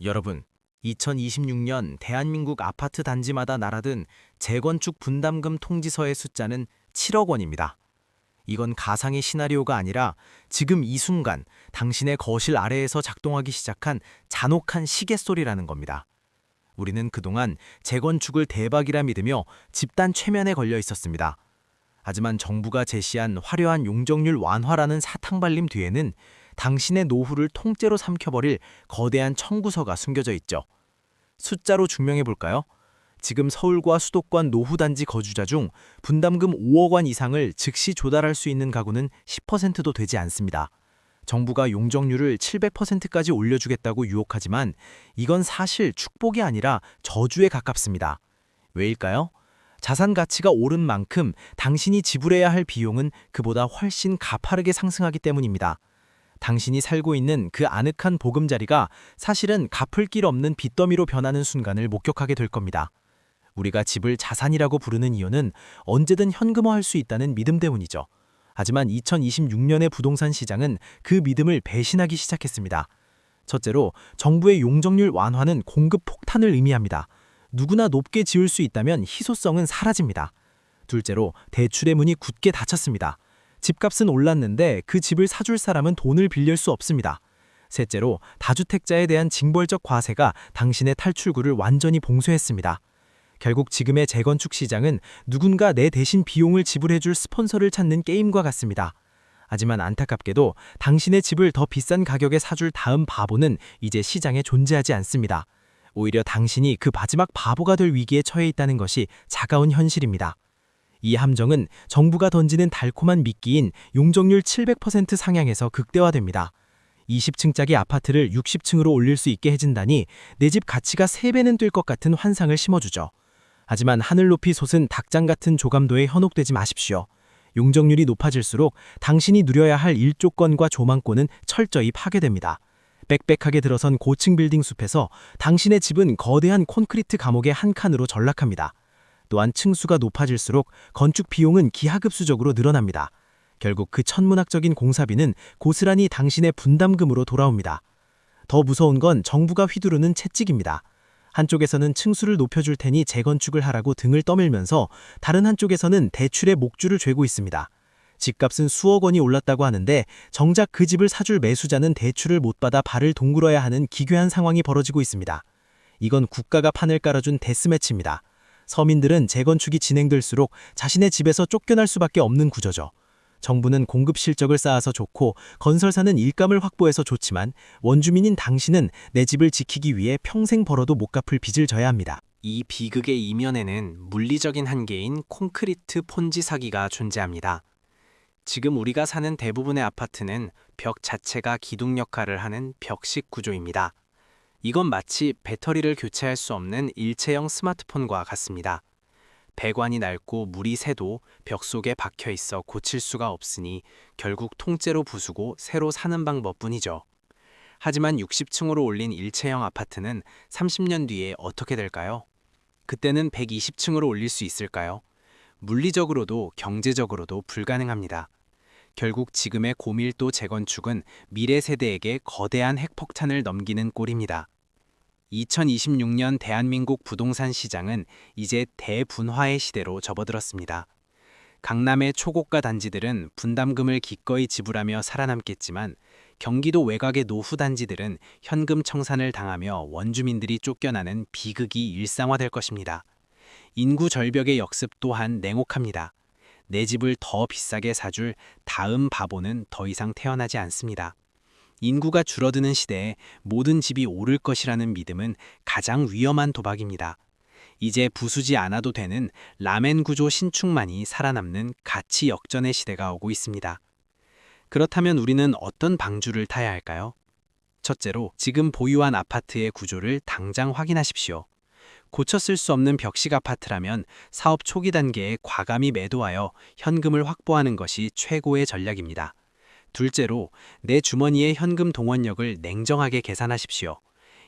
여러분, 2026년 대한민국 아파트 단지마다 날아든 재건축 분담금 통지서의 숫자는 7억 원입니다. 이건 가상의 시나리오가 아니라 지금 이 순간 당신의 거실 아래에서 작동하기 시작한 잔혹한 시계소리라는 겁니다. 우리는 그동안 재건축을 대박이라 믿으며 집단 최면에 걸려 있었습니다. 하지만 정부가 제시한 화려한 용적률 완화라는 사탕발림 뒤에는 당신의 노후를 통째로 삼켜버릴 거대한 청구서가 숨겨져 있죠. 숫자로 증명해 볼까요? 지금 서울과 수도권 노후단지 거주자 중 분담금 5억 원 이상을 즉시 조달할 수 있는 가구는 10%도 되지 않습니다. 정부가 용적률을 700%까지 올려주겠다고 유혹하지만 이건 사실 축복이 아니라 저주에 가깝습니다. 왜일까요? 자산 가치가 오른 만큼 당신이 지불해야 할 비용은 그보다 훨씬 가파르게 상승하기 때문입니다. 당신이 살고 있는 그 아늑한 보금자리가 사실은 갚을 길 없는 빚더미로 변하는 순간을 목격하게 될 겁니다. 우리가 집을 자산이라고 부르는 이유는 언제든 현금화할 수 있다는 믿음 때문이죠. 하지만 2026년의 부동산 시장은 그 믿음을 배신하기 시작했습니다. 첫째로 정부의 용적률 완화는 공급 폭탄을 의미합니다. 누구나 높게 지을 수 있다면 희소성은 사라집니다. 둘째로 대출의 문이 굳게 닫혔습니다. 집값은 올랐는데 그 집을 사줄 사람은 돈을 빌릴 수 없습니다. 셋째로 다주택자에 대한 징벌적 과세가 당신의 탈출구를 완전히 봉쇄했습니다. 결국 지금의 재건축 시장은 누군가 내 대신 비용을 지불해줄 스폰서를 찾는 게임과 같습니다. 하지만 안타깝게도 당신의 집을 더 비싼 가격에 사줄 다음 바보는 이제 시장에 존재하지 않습니다. 오히려 당신이 그 마지막 바보가 될 위기에 처해 있다는 것이 차가운 현실입니다. 이 함정은 정부가 던지는 달콤한 미끼인 용적률 700% 상향에서 극대화됩니다. 20층짜리 아파트를 60층으로 올릴 수 있게 해준다니 내 집 가치가 3배는 뛸 것 같은 환상을 심어주죠. 하지만 하늘 높이 솟은 닭장 같은 조감도에 현혹되지 마십시오. 용적률이 높아질수록 당신이 누려야 할 일조권과 조망권은 철저히 파괴됩니다. 빽빽하게 들어선 고층 빌딩 숲에서 당신의 집은 거대한 콘크리트 감옥의 한 칸으로 전락합니다. 또한 층수가 높아질수록 건축 비용은 기하급수적으로 늘어납니다. 결국 그 천문학적인 공사비는 고스란히 당신의 분담금으로 돌아옵니다. 더 무서운 건 정부가 휘두르는 채찍입니다. 한쪽에서는 층수를 높여줄 테니 재건축을 하라고 등을 떠밀면서 다른 한쪽에서는 대출의 목줄을 죄고 있습니다. 집값은 수억 원이 올랐다고 하는데 정작 그 집을 사줄 매수자는 대출을 못 받아 발을 동굴어야 하는 기괴한 상황이 벌어지고 있습니다. 이건 국가가 판을 깔아준 데스매치입니다. 서민들은 재건축이 진행될수록 자신의 집에서 쫓겨날 수밖에 없는 구조죠. 정부는 공급 실적을 쌓아서 좋고 건설사는 일감을 확보해서 좋지만 원주민인 당신은 내 집을 지키기 위해 평생 벌어도 못 갚을 빚을 져야 합니다. 이 비극의 이면에는 물리적인 한계인 콘크리트 폰지 사기가 존재합니다. 지금 우리가 사는 대부분의 아파트는 벽 자체가 기둥 역할을 하는 벽식 구조입니다. 이건 마치 배터리를 교체할 수 없는 일체형 스마트폰과 같습니다. 배관이 낡고 물이 새도 벽 속에 박혀 있어 고칠 수가 없으니 결국 통째로 부수고 새로 사는 방법뿐이죠. 하지만 60층으로 올린 일체형 아파트는 30년 뒤에 어떻게 될까요? 그때는 120층으로 올릴 수 있을까요? 물리적으로도 경제적으로도 불가능합니다. 결국 지금의 고밀도 재건축은 미래 세대에게 거대한 핵폭탄을 넘기는 꼴입니다. 2026년 대한민국 부동산 시장은 이제 대분화의 시대로 접어들었습니다. 강남의 초고가 단지들은 분담금을 기꺼이 지불하며 살아남겠지만 경기도 외곽의 노후 단지들은 현금 청산을 당하며 원주민들이 쫓겨나는 비극이 일상화될 것입니다. 인구 절벽의 역습 또한 냉혹합니다. 내 집을 더 비싸게 사줄 다음 바보는 더 이상 태어나지 않습니다. 인구가 줄어드는 시대에 모든 집이 오를 것이라는 믿음은 가장 위험한 도박입니다. 이제 부수지 않아도 되는 라멘 구조 신축만이 살아남는 가치 역전의 시대가 오고 있습니다. 그렇다면 우리는 어떤 방주를 타야 할까요? 첫째로 지금 보유한 아파트의 구조를 당장 확인하십시오. 고쳐 쓸 수 없는 벽식 아파트라면 사업 초기 단계에 과감히 매도하여 현금을 확보하는 것이 최고의 전략입니다. 둘째로 내 주머니의 현금 동원력을 냉정하게 계산하십시오.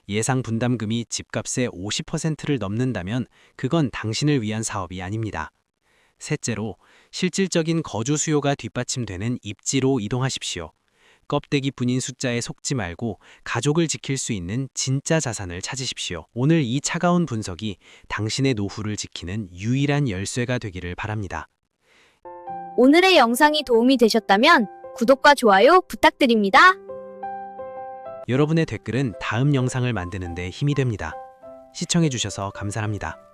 예상 분담금이 집값의 50%를 넘는다면 그건 당신을 위한 사업이 아닙니다. 셋째로 실질적인 거주 수요가 뒷받침되는 입지로 이동하십시오. 껍데기뿐인 숫자에 속지 말고 가족을 지킬 수 있는 진짜 자산을 찾으십시오. 오늘 이 차가운 분석이 당신의 노후를 지키는 유일한 열쇠가 되기를 바랍니다. 오늘의 영상이 도움이 되셨다면 구독과 좋아요 부탁드립니다. 여러분의 댓글은 다음 영상을 만드는 데 힘이 됩니다. 시청해주셔서 감사합니다.